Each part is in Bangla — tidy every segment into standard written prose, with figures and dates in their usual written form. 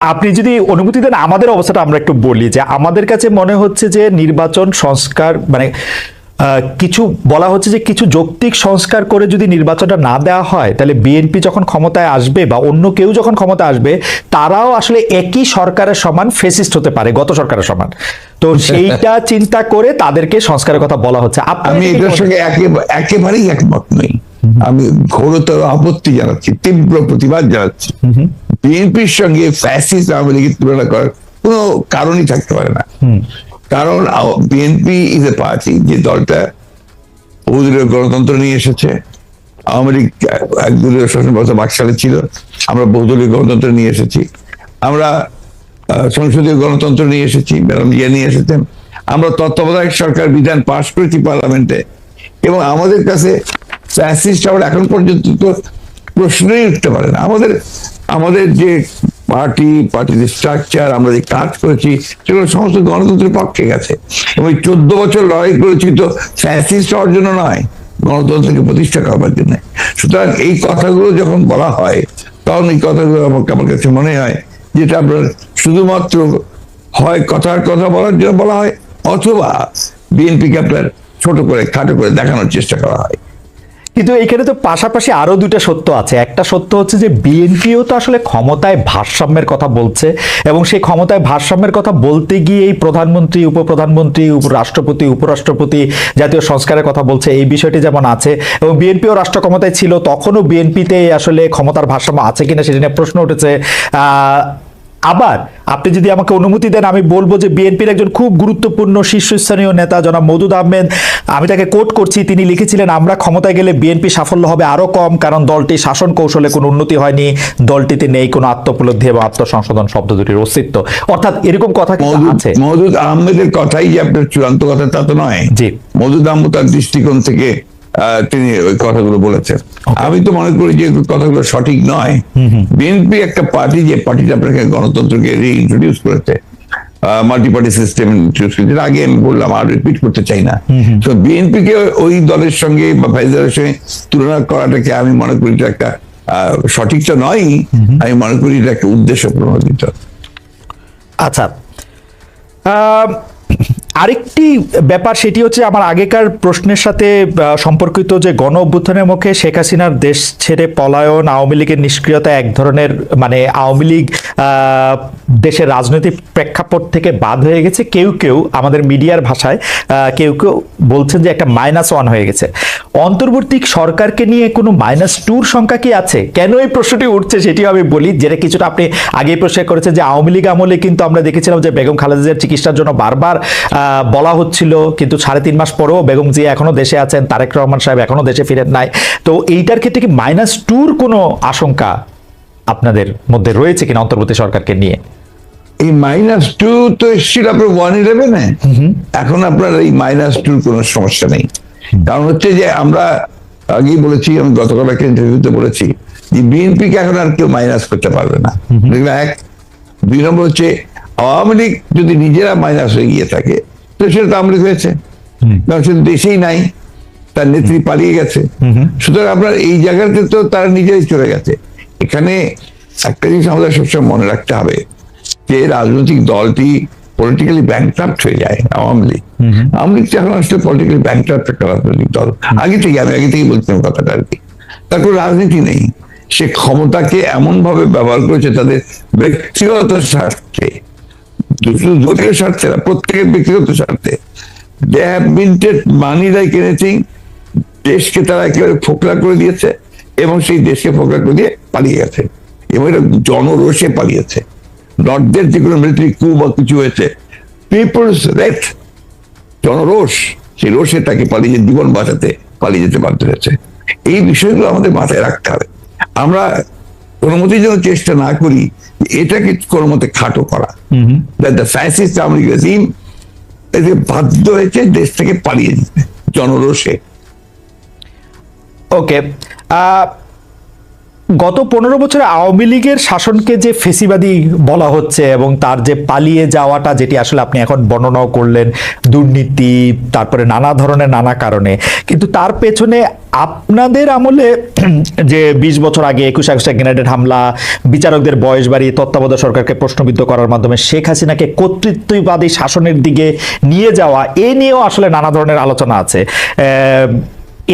আপনি যদি অনুমতি দেন আমাদের অবস্থাটা আমরা একটু বলি যে আমাদের কাছে মনে হচ্ছে যে নির্বাচন সংস্কার মানে কিছু বলা হচ্ছে যে কিছু যৌক্তিক সংস্কার করে যদি নির্বাচনটা না দেওয়া হয় তাহলে বিএনপি যখন ক্ষমতায় আসবে বা অন্য কেউ যখন ক্ষমতা আসবে তারাও আসলে একই সরকারের সমান ফেসিস্ট হতে পারে, গত সরকারের সমান। তো সেইটা চিন্তা করে তাদেরকে সংস্কারের কথা বলা হচ্ছে। আমি এটার সঙ্গে একেবারেই একমত নই। আমি ঘোরতর আপত্তি জানাচ্ছি, তীব্র প্রতিবাদ জানাচ্ছি। বিএনপির সঙ্গে ফ্যাসিস্ট আওয়ামী লীগের তুলনা করার কোনো কারণই থাকতে পারে না। কারণ বিএনপি ইজ এ পার্টি, যে দলটা বহুদলীয় গণতন্ত্র নিয়ে এসেছে। আওয়ামী লীগ একদলীয় শাসন ব্যবস্থা 22 সালে ছিল, আমরা বহুদলীয় গণতন্ত্র নিয়ে এসেছি। আমরা সংসদীয় গণতন্ত্র নিয়ে এসেছি, ম্যাডাম জিয়া নিয়ে এসেছেন। আমরা তত্ত্বাবধায়ক সরকার বিধান পাশ করেছি পার্লামেন্টে, এবং আমাদের কাছে ফ্যাসিস্ট আবার এখন পর্যন্ত তো প্রশ্নই উঠতে পারে না। আমাদের যে পার্টির স্ট্রাকচার, আমরা যে কাজ করেছি সেগুলো সমস্ত গণতন্ত্রের পক্ষে গেছে, এবং 14 বছর লড়াই করেছি তো ফ্যাসিস্ট হওয়ার জন্য নয়, গণতন্ত্রকে প্রতিষ্ঠা করবার জন্য। সুতরাং এই কথাগুলো যখন বলা হয় তখন এই কথাগুলো আমার কাছে মনে হয় যেটা আপনার শুধুমাত্র হয় কথার কথা বলার জন্য বলা হয়, অথবা বিএনপিকে আপনার ছোট করে খাটো করে দেখানোর চেষ্টা করা হয়। কিন্তু এখানে তো পাশাপাশি আরো দুইটা সত্য আছে। একটা সত্য হচ্ছে যে বিএনপিও তো আসলে ক্ষমতায় ভারসাম্যের কথা বলছে, এবং সেই ক্ষমতায় ভারসাম্যের কথা বলতে গিয়ে এই প্রধানমন্ত্রী, উপপ্রধানমন্ত্রী, রাষ্ট্রপতি, উপরাষ্ট্রপতি জাতীয় সংস্কারের কথা বলছে, এই বিষয়টি যেমন আছে। এবং বিএনপিও রাষ্ট্র ক্ষমতায় ছিল, তখনও বিএনপিতে আসলে ক্ষমতার ভারসাম্য আছে কিনা সেটা নিয়ে প্রশ্ন উঠেছে। আবার আপনি যদি আমাকে অনুমতি দেন আমি বলবো যে বিএনপির একজন খুব গুরুত্বপূর্ণ শীর্ষস্থানীয় নেতা জনাব মওদুদ আহমেদ, আমি তাকে কোট করছি, তিনি লিখেছিলেন, আমরা ক্ষমতায় গেলে বিএনপি সাফল্য হবে আরো কম, কারণ দলটি শাসন কৌশলে কোনো উন্নতি হয়নি, দলটিতে নেই কোনো আত্মোপলব্ধি এবং আত্মসংশোধন শব্দ দুটির অস্তিত্ব। অর্থাৎ এরকম কথা আছে। মওদুদ আহমেদের কথাই যে আপনার চূড়ান্ত কথা তা তো নয়। জি, মওদুদ আহমেদ তার দৃষ্টিকোণ থেকে তিনি ওই কথাগুলো বলেছেন। আমি তো মনে করি যে কথাগুলো সঠিক নয়। বিএনপি একটা পার্টি, যে পার্টিটা আপনাকে গণতন্ত্রকে রিইন্ট্রোডিউস করেছে, মাল্টি পার্টি সিস্টেম ইন্ট্রোডিউস করেছে, আগে আমি বললাম, আর রিপিট করতে চাই না। তো বিএনপি কে ওই দলের সঙ্গে বা ফাইজারের সঙ্গে তুলনা করাটাকে আমি মনে করি এটা একটা সঠিক তো নয়। আমি মনে করি এটা একটা উদ্দেশ্য প্রণোদিত। আচ্ছা, আরেকটি ব্যাপার, সেটি হচ্ছে আমার আগেকার প্রশ্নের সাথে সম্পর্কিত, যে গণ অভ্যুত্থানের মুখে শেখ হাসিনার দেশ ছেড়ে পলায়ন, আওয়ামী লীগের নিষ্ক্রিয়তা এক ধরনের, মানে আওয়ামী লীগ দেশের রাজনৈতিক প্রেক্ষাপট থেকে বাদ হয়ে গেছে। কেউ কেউ আমাদের মিডিয়ার ভাষায় কেউ কেউ বলছেন যে একটা -1 হয়ে গেছে। অন্তর্বর্তী সরকারকে নিয়ে কোনো -2 সংখ্যা কি আছে? কেন এই প্রশ্নটি উঠছে সেটিও আমি বলি, যেটা কিছুটা আপনি আগেই প্রশ্ন করেছেন যে আওয়ামী লীগ আমলে কিন্তু আমরা দেখেছিলাম যে বেগম খালেদা জিয়ার চিকিৎসার জন্য বারবার বলা হচ্ছিল, কিন্তু 3.5 মাস পরেও বেগম জিয়া এখনো দেশে আছেন, তারেক রহমান সাহেব এখনো দেশে ফিরেন নাই। তো এইটার ক্ষেত্রে কি -2 কোনো আশঙ্কা আপনাদের মধ্যে রয়েছে কিনা অন্তর্বর্তী সরকারকে নিয়ে? এই -2 তো এসেছিল আপনার 111-এ। এখন আপনার এই -2 কোনো সমস্যা নেই। কারণ হচ্ছে যে আমরা আগেই বলেছি, আমি গতকাল একটা ইন্টারভিউতে বলেছি যে বিএনপিকে এখন আর কেউ মাইনাস করতে পারবে না। এক, 2 নম্বর হচ্ছে আওয়ামী লীগ যদি নিজেরা মাইনাস হয়ে গিয়ে থাকে তো সেটা তো আওয়ামী লীগ হয়েছে, কারণ সেটা দেশেই নাই, তার নেত্রী পালিয়ে গেছে। সুতরাং আপনার এই জায়গাতে তো তারা নিজেরাই চলে গেছে। এখানে একটা জিনিস আমাদের সবসময় মনে রাখতে হবে যে রাজনৈতিক দলটি পলিটিক্যালি ব্যাংক্রাফট হয়ে যায়। আওয়ামী লীগ এখন আসলে পলিটিক্যালি ব্যাংক্রাফট একটা রাজনৈতিক দল। আমি আগে থেকেই বলছিলাম কথাটা আর কি। তার কোনো রাজনীতি নেই, সে ক্ষমতাকে এমন ভাবে ব্যবহার করেছে তাদের ব্যক্তিগত স্বার্থে, দলীয় স্বার্থে না, প্রত্যেকের ব্যক্তিগত স্বার্থে। They have minted money like anything. দেশকে তারা একেবারে ফোকলা করে দিয়েছে, এবং সেই দেশকে ফোকলা করে দিয়ে পালিয়ে গেছে, এবং এটা জনরোষে পালিয়েছে। নর্থদের যে কোনো মিলিটারি কু বা কিছু হয়েছে, পিপলস রেট, জনরোষ, সেই রোষে তাকে পালিয়ে জীবন বাঁচাতে পালিয়ে যেতে বাধ্য হয়েছে। এই বিষয়গুলো আমাদের মাথায় রাখতে হবে। আমরা কোনো মতেই যেন চেষ্টা না করি এটাকে কোনো মতে খাটো করা। ফ্যাসিস্ট আওয়ামী লীগ রেজিম বাধ্য হয়েছে দেশ থেকে পালিয়ে যেতে জনরোষে। ওকে, গত 15 বছরে আওয়ামী লীগের শাসনকে যে ফেসিবাদী বলা হচ্ছে এবং তার যে পালিয়ে যাওয়াটা, যেটি আসলে আপনি এখন বর্ণনাও করলেন, দুর্নীতি, তারপরে নানা ধরনের নানা কারণে, কিন্তু তার পেছনে আপনাদের আমলে যে 20 বছর আগে 21 আগস্টে গ্রেনেড হামলা, বিচারকদের বয়স বাড়িয়ে তত্ত্বাবধায়ক সরকারকে প্রশ্নবিদ্ধ করার মাধ্যমে শেখ হাসিনাকে কর্তৃত্ববাদী শাসনের দিকে নিয়ে যাওয়া, এ নিয়েও আসলে নানা ধরনের আলোচনা আছে।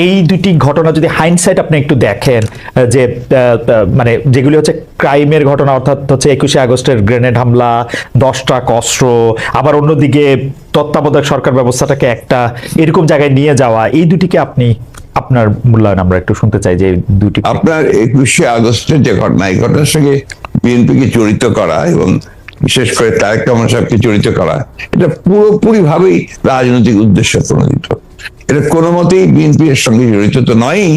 এই দুটি ঘটনা যদি হাইন্ডসাইট আপনি একটু দেখেন, যে মানে যেগুলি হচ্ছে ক্রাইমের ঘটনা, অর্থাৎ হচ্ছে 21 আগস্টের গ্রেনেড হামলা, 10 ট্রাক অস্ত্র, আবার অন্যদিকে তত্ত্বাবধায়ক সরকার ব্যবস্থাটাকে একটা এরকম জায়গায় নিয়ে যাওয়া, এই দুটিকে আপনি আপনার মূল্যায়ন আমরা একটু শুনতে চাই যে দুটি। আপনার 21 আগস্টের যে ঘটনা, এই ঘটনার সঙ্গে বিএনপিকে জড়িত করা এবং বিশেষ করে তারেক রহমান সাহেবকে জড়িত করা, এটা পুরোপুরি ভাবেই রাজনৈতিক উদ্দেশ্য প্রণোদিত। এটা কোনো মতেই বিএনপির সঙ্গে জড়িত তো নয়ই,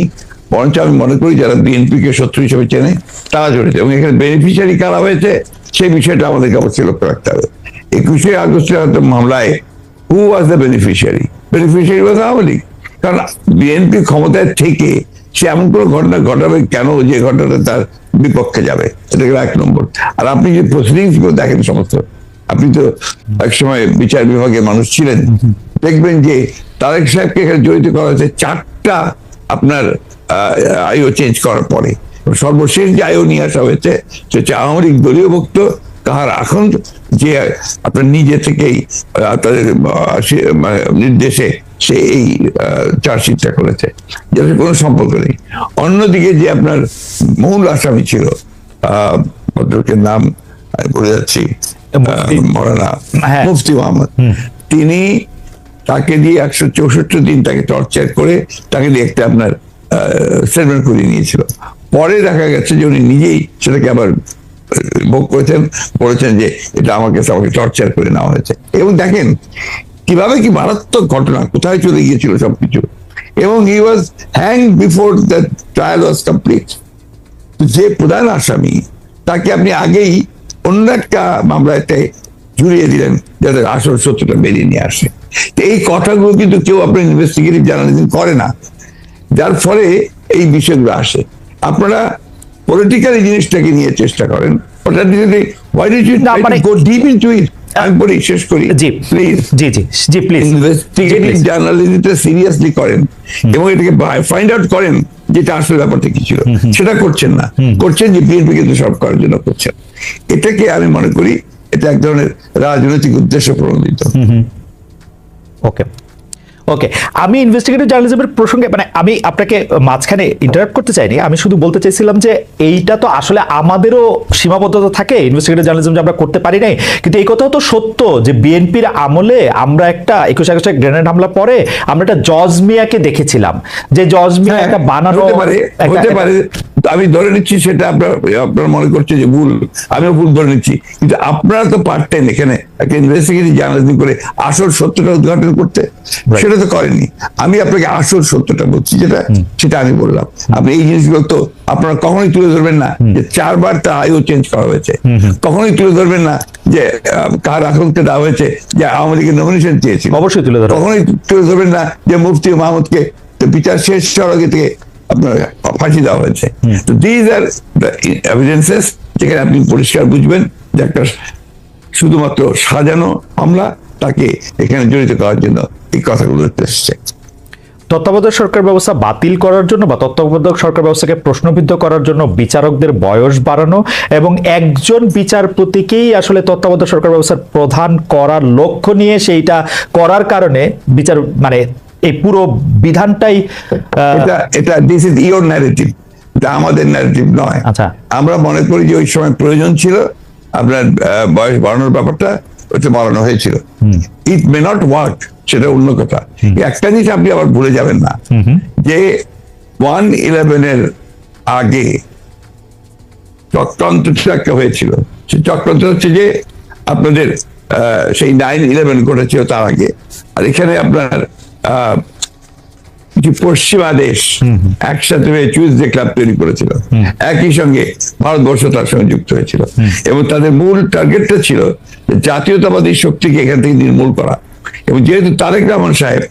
বরঞ্চ আমি মনে করি যারা বিএনপিকে শত্রু হিসেবে চেনে তারা জড়িত, এবং এখানে বেনিফিশিয়ারি কারা হয়েছে সেই বিষয়টা আমাদেরকে অবশ্যই লক্ষ্য রাখতে হবে। 21 আগস্টের মামলায় who was the beneficiary? Beneficiary was Awami League. কারণ বিএনপি ক্ষমতায় থেকে সে এমন কোনো ঘটনা ঘটাবে কেন যে ঘটনাটা তার বিপক্ষে যাবে? এটা গেল 1 নম্বর। আর আপনি যে প্রসিডিংস গুলো দেখেন সমস্ত, আপনি তো একসময় বিচার বিভাগের মানুষ ছিলেন, দেখবেন যে তারেক সাহেবকে এখানে জড়িত করা হয়েছে 4টা আপনার আইও চেঞ্জ করার পরে। সর্বশেষ যে আইও নিয়ে আসা হয়েছে সে হচ্ছে আওয়ামী লীগ দলীয় ভুক্ত কাহার এখন যে আপনার নিজে থেকেই তাদের নির্দেশে সে এই চার্জশিটটা করেছে, যাদের কোনো সম্পর্ক নেই। অন্যদিকে যে আপনার মূল আসামি ছিল, ভদ্রলোকের নাম বলে যাচ্ছি, মৌলানা মুফতি মোহাম্মদ, তিনি তাকে দিয়ে 164 দিন তাকে টর্চার করে তাকে দিয়ে একটা আপনার স্টেটমেন্ট করিয়ে নিয়েছিল। পরে দেখা গেছে যে উনি নিজেই সেটাকে আবার ভোগ করেছেন, বলেছেন যে এটা আমাকে টর্চার করে নেওয়া হয়েছে। এবং দেখেন কিভাবে কি মারাত্মক ঘটনা, কোথায় চলে গিয়েছিল সবকিছু। এবং he was hang before the trial was complete. যে প্রধান আসামি তাকে আপনি আগেই অন্য একটা মামলাতে জুড়িয়ে দিলেন যাদের আসল সত্যটা বেরিয়ে নিয়ে আসে। এই কথাগুলো কিন্তু কেউ আপনার ইনভেস্টিগেটিভ জার্নালিজম করে না, যার ফলে এই বিষয়গুলো আসে। আপনারা পলিটিক্যালি জিনিসটাকে নিয়ে চেষ্টা করেন, ওটা গো ডিপ ইনটু ইট। আমি বলি শেষ করি, জি প্লিজ, জি জি জি প্লিজ, ইনভেস্টিগেটিভ জার্নালিজমটা সিরিয়াসলি করেন এবং এটাকে ফাইন্ড আউট করেন যেটা আসলে ব্যাপারটা কি ছিল। সেটা করছেন না, করছেন যে বিএনপি কিন্তু সব করার জন্য করছেন। এটাকে আমি মনে করি এটা এক ধরনের রাজনৈতিক উদ্দেশ্য প্রণোদিত। ওকে ওকে, আমি ইনভেস্টিগেটিভ জার্নালিজমের প্রসঙ্গে মানে আমি আপনাকে মাঝখানে ইন্টারাপ্ট করতে চাইনি, আমি শুধু বলতে চাইছিলাম যে এইটা তো আসলে আমাদেরও সীমাবদ্ধতা থাকে ইনভেস্টিগেটিভ জার্নালিজম যে আমরা করতে পারি নাই, কিন্তু এই কথাও তো সত্য যে বিএনপির আমলে আমরা একটা 21 আগস্টে গ্রেনেড হামলা পরে আমরা একটা জজ মিয়াকে দেখেছিলাম, যে জজ মিয়া একটা বানানো হতে পারে। আমি ধরে নিচ্ছি সেটা আপনার মনে করছে যে ভুল, আমিও ভুল ধরে নিচ্ছি, কিন্তু আপনারা তো পারতেন এখানে একটা ইনভেস্টিগেটিভ জার্নালিজম করে আসল সত্যটা উদ্ঘাটন করতে, সেটা তো করেনি। আমি আপনাকে আসল সত্যটা বলছি যেটা, সেটা আমি বললাম। আপনি এই জিনিসগুলো তো আপনারা কখনোই তুলে ধরবেন না যে 4 বার তা আইও চেঞ্জ করা হয়েছে, কখনোই তুলে ধরবেন না যে কার আকাঙ্ক্ষা দেওয়া হয়েছে যে আওয়ামী লীগের নমিনেশন চেয়েছিল, অবশ্যই তুলে ধরবেন। কখনোই তুলে ধরবেন না যে মুফতি মাহমুদকে বিচার শেষ হওয়ার আগে থেকে আপনার ফাঁসি দেওয়া হয়েছে। তো দিজ আর দ্য এভিডেন্সেস, যেখানে আপনি পরিষ্কার বুঝবেন যে একটা শুধুমাত্র সাজানো মামলা, তাকে এখানে জড়িত করার জন্য এই কথাগুলো এসেছে। তত্ত্বাবধায়ক সরকার ব্যবস্থা বাতিল করার জন্য বা তত্ত্বাবধায়ক সরকার ব্যবস্থাকে প্রশ্নবিদ্ধ করার জন্য বিচারকদের বয়স বাড়ানো এবং একজন বিচারপতিকেই আসলে তত্ত্বাবধায়ক সরকার ব্যবস্থার প্রধান করার লক্ষ্য নিয়ে সেইটা করার কারণে বিচার মানে এই পুরো বিধানটাই এটা দিস ইজ ইওর ন্যারেটিভ, এটা আমাদের ন্যারেটিভ নয়। আচ্ছা, আমরা মনে করি যে ওই সময় প্রয়োজন ছিল আপনার বয়স বাড়ানোর ব্যাপারটা, ওটা বাড়ানো হয়েছিল। ইট মে নট ওয়ার্ক, সেটা অন্য কথা। একটা জিনিস আপনি আবার ভুলে যাবেন না যে 1/11 আগে চক্রান্তটা একটা হয়েছিল। সেই চক্রান্ত হচ্ছে যে আপনাদের সেই 9/11 ঘটেছিল তার আগে, আর এখানে আপনার কিছু পশ্চিমা দেশ একসাথে হয়ে চুইজডে ক্লাব তৈরি করেছিল, একই সঙ্গে ভারতবর্ষ তার সঙ্গে যুক্ত হয়েছিল, এবং তাদের মূল টার্গেটটা ছিল জাতীয়তাবাদী শক্তিকে এখান থেকে নির্মূল করা। এবং যেহেতু তারেক রহমান সাহেব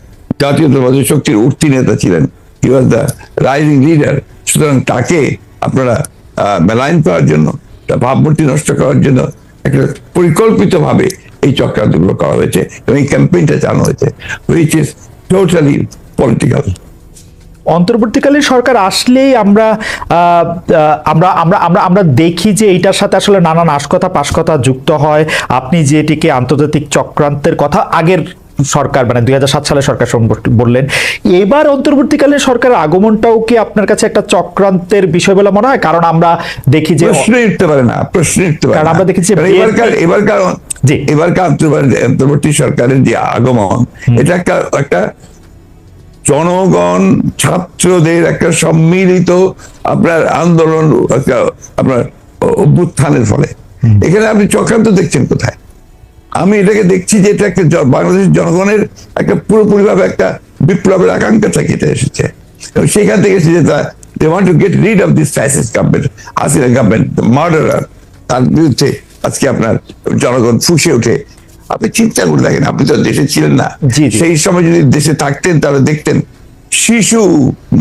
জাতীয়তাবাদী শক্তির উঠতি নেতা ছিলেন, হি ওয়াজ দ্য রাইজিং লিডার, সুতরাং তাকে আপনারা মেলাইন করার জন্য, তার ভাবমূর্তি নষ্ট করার জন্য একটা পরিকল্পিতভাবে এই চক্রান্তগুলো করা হয়েছে এবং এই ক্যাম্পেইনটা চালানো হয়েছে, হুইচ ইজ টোটালি পলিটিক্যাল। অন্তর্বর্তীকালীন সরকার আসলেই আমরা আমরা আমরা আমরা আমরা দেখি যে এইটার সাথে আসলে নানান আশকথা পাশকথা যুক্ত হয়। আপনি যেটিকে আন্তর্জাতিক চক্রান্তের কথা আগের সরকার মানে 2007 সালে সরকার বললেন, এবার অন্তর্বর্তীকালীন সরকারের আগমনটাও কি আপনার কাছে একটা চক্রান্তের বিষয় বলে মনে হয়? কারণ আমরা দেখি যে প্রশ্ন উঠতে পারে না, প্রশ্ন উঠতে পারে না। আমরা দেখি যে এবারকার অন্তর্বর্তী সরকারের যে আগমন, এটা একটা জনগণ ছাত্রদের একটা সম্মিলিত আপনার আন্দোলন, আপনার অভ্যুত্থানের ফলে। এখানে আপনি চক্রান্ত দেখছেন কোথায়? আমি এটাকে দেখছি যে এটা একটা বাংলাদেশের জনগণের একটা পুরোপুরিভাবে একটা বিপ্লবের আকাঙ্ক্ষা থেকে এটা এসেছে এবং সেখান থেকে এসেছে they want to get rid of this fascist government, Hasina government, the murderer। তার বিরুদ্ধে আজকে আপনার জনগণ ফুঁসে ওঠে। আপনি চিন্তা করে দেখেন, আপনি তো দেশে ছিলেন না, সেই সময় যদি দেশে থাকতেন তাহলে দেখতেন শিশু,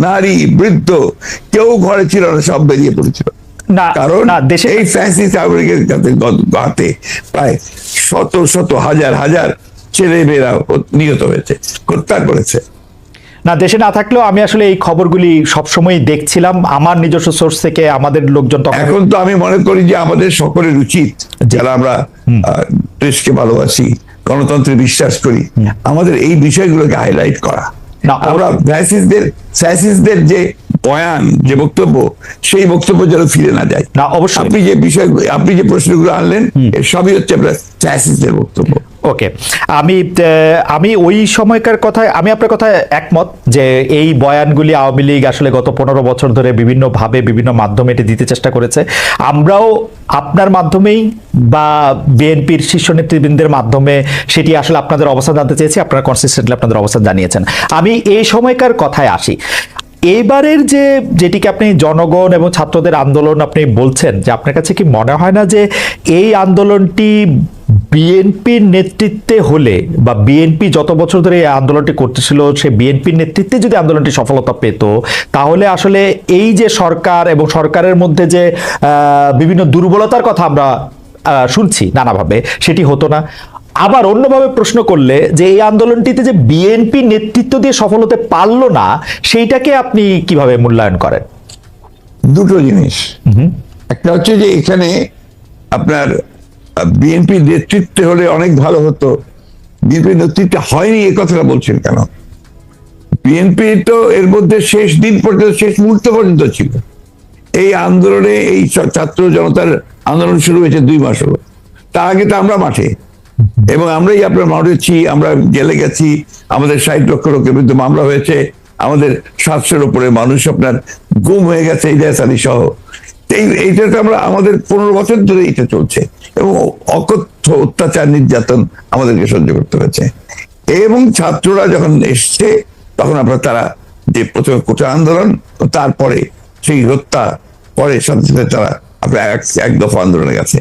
নারী, বৃদ্ধ কেউ ঘরে ছিল না, সব বেরিয়ে পড়েছিল। কারণ এই ফ্যাসিস্ট আমেরিকার হাতে প্রায় শত শত হাজার হাজার ছেলে মেয়েরা নিহত হয়েছে, হত্যা করেছে। না, দেশে না থাকলেও আমি আসলে এই খবরগুলি সবসময় দেখছিলাম আমার নিজস্ব সোর্স থেকে, আমাদের লোকজন। এখন তো আমি মনে করি যে আমাদের সকলের উচিত, যারা আমরা দেশকে ভালোবাসি, গণতন্ত্রে বিশ্বাস করি, আমাদের এই বিষয়গুলোকে হাইলাইট করা। আমরা ফ্যাসিস্টদের যে বয়ান, যে বক্তব্য, সেই বক্তব্য যেন ফিরে না যায়। না, অবশ্যই আপনি যে প্রশ্নগুলো আনলেন এর সবই হচ্ছে আপনার ফ্যাসিস্টদের বক্তব্য। ওকে, আমি ওই সময়কার কথায় আমি আপনার কথায় একমত যে এই বয়ানগুলি আওয়ামী লীগ আসলে গত 15 বছর ধরে বিভিন্নভাবে বিভিন্ন মাধ্যমে এটি দিতে চেষ্টা করেছে। আমরাও আপনার মাধ্যমেই বা বিএনপির শীর্ষ নেতৃবৃন্দের মাধ্যমে সেটি আসলে আপনাদের অবস্থান জানতে চেয়েছি, আপনারা কনসিস্টেন্টলি আপনাদের অবস্থান জানিয়েছেন। আমি এই সময়কার কথায় আসি। এবারের যেটিকে আপনি জনগণ এবং ছাত্রদের আন্দোলন আপনি বলছেন, যে আপনার কাছে কি মনে হয় না যে এই আন্দোলনটি বিএনপির নেতৃত্বে হলে, বা বিএনপি যত বছর ধরে এই আন্দোলনটি করতেছিল সে বিএনপির নেতৃত্বে যদি আন্দোলনটি সফলতা পেত, তাহলে আসলে এই যে সরকার এবং সরকারের মধ্যে যে বিভিন্ন দুর্বলতার কথা আমরা শুনছি নানাভাবে, সেটি হতো না? আবার অন্যভাবে প্রশ্ন করলে যে এই আন্দোলনটিতে যে বিএনপি নেতৃত্ব দিয়ে সফল হতে পারলো না, সেইটাকে আপনি কিভাবে মূল্যায়ন করেন? দুটো জিনিস। একটা হচ্ছে যে এখানে আপনার বিএনপি নেতৃত্বে হলে অনেক ভালো হতো, বিএনপি নেতৃত্বে হয়নি এ কথাটা বলছেন কেন? বিএনপি তো এর মধ্যে শেষ দিন পর্যন্ত, শেষ মুহূর্ত পর্যন্ত ছিল। এই আন্দোলনে, এই ছাত্র জনতার আন্দোলন শুরু হয়েছে 2 মাস হলো, তার আগে তো আমরা মাঠে, এবং আমরাই আপনার মাঠেছি, আমরা জেলে গেছি, আমাদের 60 লক্ষ লোকের বিরুদ্ধে মামলা হয়েছে, আমাদের 700-এর উপরে মানুষ আপনার গুম হয়ে গেছে, ইলিয়াস আলী সহ। এইটা তো আমরা, আমাদের 15 বছর ধরে এটা চলছে এবং অকথ্য অত্যাচার নির্যাতন আমাদেরকে সহ্য করতে হয়েছে। এবং ছাত্ররা যখন এসছে তখন আপনার তারা যে প্রথমে কোটা আন্দোলন, তারপরে সেই হত্যা, পরে সাথে সাথে তারা আপনার এক দফা আন্দোলনে গেছে।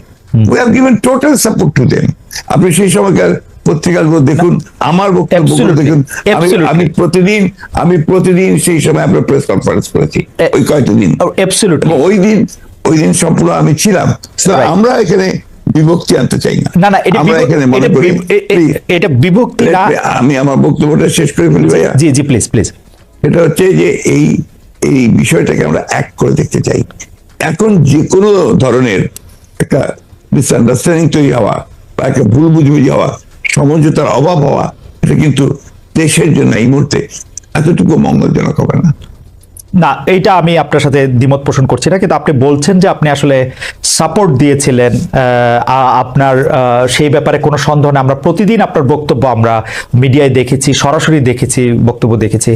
We have given total support to them. আপনি সেই সময়কার পত্রিকাগুলো দেখুন, আমার বক্তব্যগুলো দেখুন। আমি প্রতিদিন সেই সময় আপনার প্রেস কনফারেন্স করেছি ওই কয়েকটা দিন। ওই দিন সম্পূর্ণ আমি ছিলাম। আমরা এখানে বিভক্তি আনতে চাই না। আমরা এখানে মনে করি এটা বিভক্তি না। আমি আমার বক্তব্যটা শেষ করে ফেলি ভাইয়া। জি প্লিজ প্লিজ। এটা হচ্ছে যে এই বিষয়টাকে আমরা এক করে দেখতে চাই। এখন যে কোনো ধরনের একটা মিসআন্ডারস্ট্যান্ডিং তৈরি হওয়া বা একটা ভুল বুঝবুঝি হওয়া, সমঝোতার অভাব হওয়া, এটা কিন্তু দেশের জন্য এই মুহূর্তে এতটুকু মঙ্গলজনক হবে না। না, এইটা আমি আপনার সাথে দ্বিমত পোষণ করছি না, কিন্তু আপনি বলছেন যে আপনি আসলে সাপোর্ট দিয়েছিলেন, আপনার সেই ব্যাপারে কোনো সন্দেহ নেই। আমরা প্রতিদিন আপনার বক্তব্য আমরা মিডিয়ায় দেখেছি, সরাসরি দেখেছি, বক্তব্য দেখেছি।